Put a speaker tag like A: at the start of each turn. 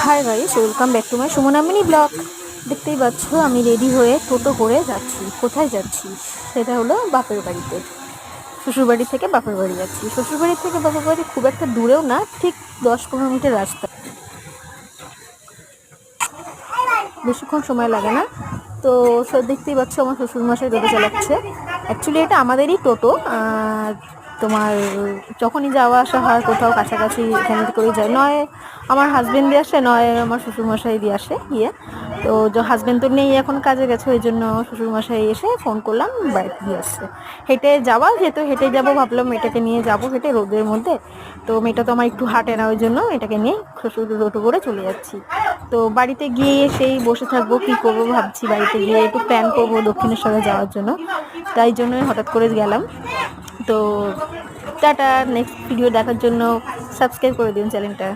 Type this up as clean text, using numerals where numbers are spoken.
A: Hi guys, welcome back to my Sumana mini blog. দেখতেই পাচ্ছ আমি রেডি হয়ে টোটো করে যাচ্ছি। কোথায় যাচ্ছি সেটা হলো বাপের বাড়িতে। শ্বশুরবাড়ি থেকে বাপের বাড়ি যাচ্ছি। শ্বশুরবাড়ি থেকে বাপের বাড়ি খুব একটা দূরেও না, ঠিক 10-15 মিনিটের রাস্তা, বেশিক্ষণ সময় লাগে না। তো দেখতেই পাচ্ছ আমার শ্বশুরমশাই টোটো চালাচ্ছে। অ্যাকচুয়ালি এটা আমাদেরই টোটো। তোমার যখনই যাওয়া আসা হয় কোথাও কাছাকাছি এখান করেই যায়, নয় আমার হাজব্যান্ড দিয়ে আসে, নয় আমার শ্বশুরমশাই দিয়ে আসে গিয়ে। তো হাজব্যান্ড তো নেই, এখন কাজে গেছে, ওই জন্য শ্বশুরমশাই এসে ফোন করলাম বাড়িতে দিয়ে আসছে। হেঁটে যাওয়া, যেহেতু হেঁটে যাবো ভাবলাম মেয়েটাকে নিয়ে যাবো হেঁটে রোদের মধ্যে। তো মেয়েটা তো আমার একটু হাঁটে না, ওই জন্য এটাকে নিয়ে শ্বশুর টোটো করে চলে যাচ্ছি। তো বাড়িতে গিয়ে সেই বসে থাকবো, কি করবো ভাবছি। বাড়িতে গিয়ে একটু প্ল্যান করবো দক্ষিণেশ্বরে যাওয়ার জন্য, তাই জন্যই হঠাৎ করে গেলাম। তো টাটা, নেক্সট ভিডিও দেখার জন্য সাবস্ক্রাইব করে দিন চ্যানেলটা।